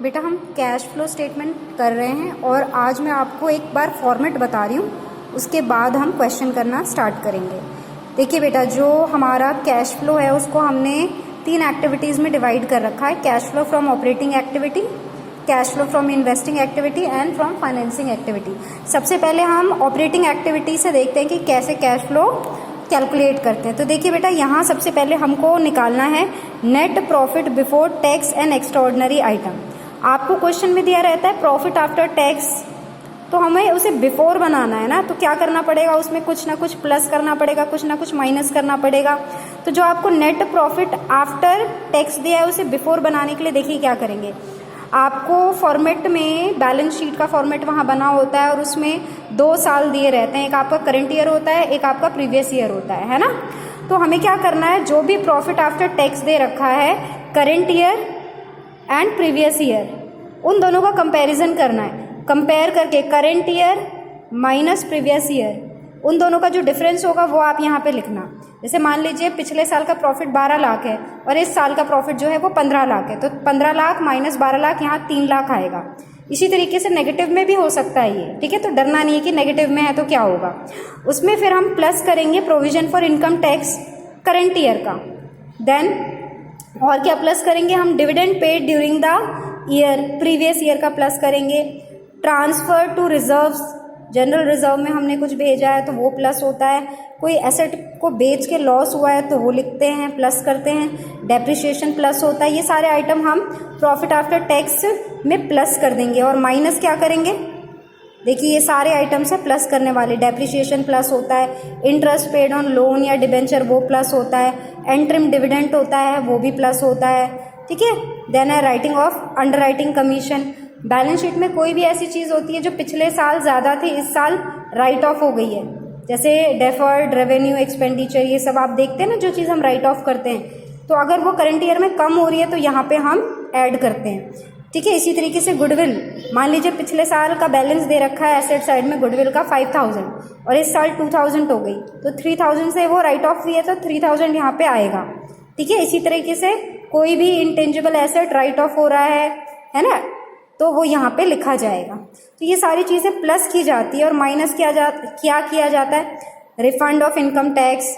बेटा हम cash flow statement कर रहे हैं और आज मैं आपको एक बार फॉर्मेट बता रही हूँ, उसके बाद हम क्वेश्चन करना स्टार्ट करेंगे। देखिए बेटा, जो हमारा कैश फ्लो है उसको हमने 3 एक्टिविटीज़ में डिवाइड कर रखा है। Cash flow from operating activity, cash flow from investing activity and from financing activity. सबसे पहले हम ऑपरेटिंग एक्टिविटी से देखते हैं कि कैसे कैश फ्लो कैलकुलेट करते हैं। तो देखिए बेटा, यहाँ सबसे पहले हमको निकालना है net profit before tax and extraordinary item. आपको क्वेश्चन में दिया रहता है प्रॉफिट आफ्टर टैक्स, तो हमें उसे बिफोर बनाना है ना, तो क्या करना पड़ेगा, उसमें कुछ ना कुछ प्लस करना पड़ेगा, कुछ ना कुछ माइनस करना पड़ेगा। तो जो आपको नेट प्रॉफिट आफ्टर टैक्स दिया है उसे बिफोर बनाने के लिए देखिए क्या करेंगे। आपको फॉर्मेट में बैलेंस शीट का फॉर्मेट वहाँ बना होता है और उसमें 2 साल दिए रहते हैं, एक आपका करंट ईयर होता है, एक आपका प्रीवियस ईयर होता है ना। तो हमें क्या करना है, जो भी प्रॉफिट आफ्टर टैक्स दे रखा है current year and previous year, उन दोनों का कंपैरिजन करना है। कंपेयर करके current year minus previous year, उन दोनों का जो डिफरेंस होगा वो आप यहाँ पे लिखना। जैसे मान लीजिए पिछले साल का प्रॉफिट 12 लाख है और इस साल का प्रॉफिट जो है वो 15 लाख है, तो 15 लाख माइनस 12 लाख, यहाँ 3 लाख आएगा। इसी तरीके से नेगेटिव में भी हो सकता है ये, ठीक है। तो डरना नहीं है कि नेगेटिव में है तो क्या होगा। उसमें फिर हम प्लस करेंगे provision for income tax current year का। देन और क्या प्लस करेंगे हम, dividend paid during the year, previous year का प्लस करेंगे। Transfer to reserves, general reserve में हमने कुछ भेजा है तो वो प्लस होता है। कोई एसेट को बेच के लॉस हुआ है तो वो लिखते हैं, प्लस करते हैं। डेप्रिसिएशन प्लस होता है। ये सारे आइटम हम प्रॉफिट आफ्टर टैक्स में प्लस कर देंगे और माइनस क्या करेंगे, देखिए ये सारे आइटम्स है प्लस करने वाले। डेप्रिसिएशन प्लस होता है, इंटरेस्ट पेड ऑन लोन या डिबेंचर वो प्लस होता है, एंट्रिम डिविडेंड होता है वो भी प्लस होता है, ठीक है। देन है writing of under writing commission. Balance sheet में कोई भी ऐसी चीज़ होती है जो पिछले साल ज़्यादा थी, इस साल राइट ऑफ हो गई है, जैसे डेफर्ड रेवेन्यू एक्सपेंडिचर, ये सब आप देखते हैं ना जो चीज़ हम राइट ऑफ करते हैं, तो अगर वो करंट ईयर में कम हो रही है तो यहाँ पे हम ऐड करते हैं, ठीक है। इसी तरीके से गुडविल, मान लीजिए पिछले साल का बैलेंस दे रखा है एसेट साइड में गुडविल का 5000 और इस साल 2000 हो गई, तो 3000 से वो राइट ऑफ हुई है तो 3000 यहाँ पे आएगा, ठीक है। इसी तरीके से कोई भी इंटेंजिबल एसेट राइट ऑफ हो रहा है ना, तो वो यहाँ पे लिखा जाएगा। तो ये सारी चीज़ें प्लस की जाती है और माइनस क्या किया जाता है, रिफंड ऑफ इनकम टैक्स।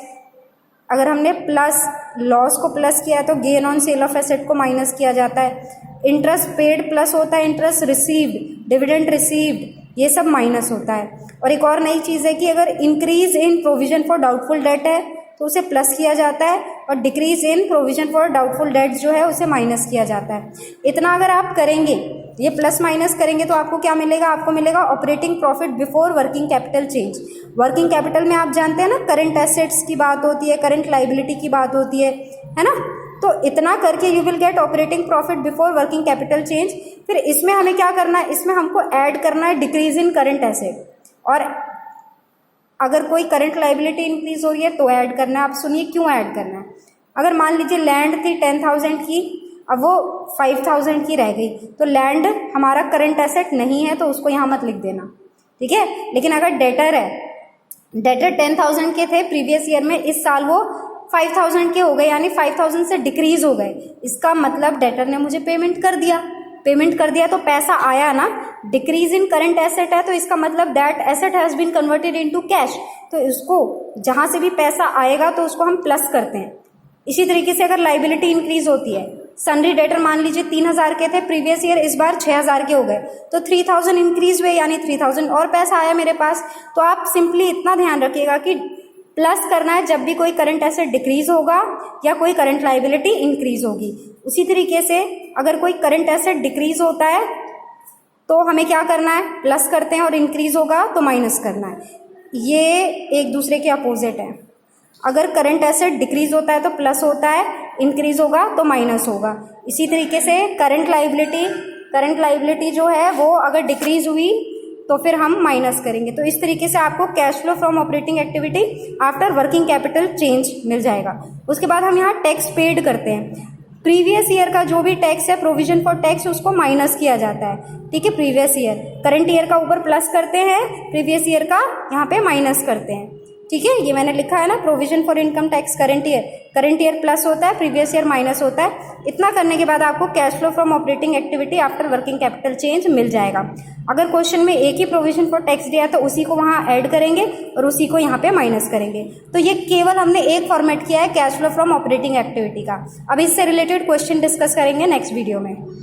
अगर हमने प्लस लॉस को प्लस किया तो gain on sale of asset को माइनस किया जाता है। इंटरेस्ट पेड प्लस होता है, इंटरेस्ट रिसीव्ड, डिविडेंड रिसीव्ड, ये सब माइनस होता है। और एक और नई चीज़ है कि अगर increase in provision for doubtful debt है तो उसे प्लस किया जाता है और decrease in provision for doubtful debt जो है उसे माइनस किया जाता है। इतना अगर आप करेंगे, ये प्लस माइनस करेंगे तो आपको क्या मिलेगा, आपको मिलेगा operating profit before working capital change. Working capital में आप जानते हैं ना, करंट एसेट्स की बात होती है, करंट लाइबिलिटी की बात होती है ना। तो इतना करके you will get operating profit before working capital change. फिर इसमें हमें क्या करना है, इसमें हमको ऐड करना है डिक्रीज इन करंट एसेट, और अगर कोई करंट लाइबिलिटी इंक्रीज हो रही है तो ऐड करना है। आप सुनिए क्यों ऐड करना है। अगर मान लीजिए लैंड थी 10,000 की, अब वो 5,000 की रह गई, तो लैंड हमारा करंट एसेट नहीं है तो उसको यहाँ मत लिख देना, ठीक है। लेकिन अगर डेटर है, डेटर 10,000 के थे प्रीवियस ईयर में, इस साल वो 5,000 के हो गए, यानी 5,000 से डिक्रीज हो गए, इसका मतलब डेटर ने मुझे पेमेंट कर दिया। पेमेंट कर दिया तो पैसा आया ना, डिक्रीज इन करंट एसेट है तो इसका मतलब that asset has been converted into cash, तो इसको जहां से भी पैसा आएगा तो उसको हम प्लस करते हैं। इसी तरीके से अगर लाइबिलिटी इंक्रीज होती है, सन्ड्री डेटर मान लीजिए 3,000 के थे प्रीवियस ईयर, इस बार 6,000 के हो गए, तो 3,000 इंक्रीज हुए, यानी 3,000 और पैसा आया मेरे पास। तो आप सिंपली इतना ध्यान रखिएगा कि प्लस करना है जब भी कोई करंट एसेट डिक्रीज होगा या कोई करंट लाइबिलिटी इंक्रीज होगी। उसी तरीके से अगर कोई करंट एसेट डिक्रीज होता है तो हमें क्या करना है, प्लस करते हैं, और इंक्रीज होगा तो माइनस करना है। ये एक दूसरे के अपोजिट है। अगर करंट एसेट डिक्रीज होता है तो प्लस होता है, इंक्रीज होगा तो माइनस होगा। इसी तरीके से करंट लाइबिलिटी जो है वो अगर डिक्रीज हुई तो फिर हम माइनस करेंगे। तो इस तरीके से आपको cash flow from operating activity after working capital change मिल जाएगा। उसके बाद हम यहाँ टैक्स पेड करते हैं। प्रीवियस ईयर का जो भी टैक्स है, प्रोविजन फॉर टैक्स, उसको माइनस किया जाता है, ठीक है। प्रीवियस ईयर, करंट ईयर का ऊपर प्लस करते हैं, प्रीवियस ईयर का यहाँ पे माइनस करते हैं। ठीक है, ये मैंने लिखा है ना, provision for income tax current year plus होता है, प्रीवियस ईयर माइनस होता है। इतना करने के बाद आपको cash flow from operating activity after working capital change मिल जाएगा। अगर क्वेश्चन में एक ही प्रोविजन फॉर टैक्स दिया है तो उसी को वहाँ ऐड करेंगे और उसी को यहाँ पे माइनस करेंगे। तो ये केवल हमने एक फॉर्मेट किया है cash flow from operating activity का। अब इससे रिलेटेड क्वेश्चन डिस्कस करेंगे नेक्स्ट वीडियो में।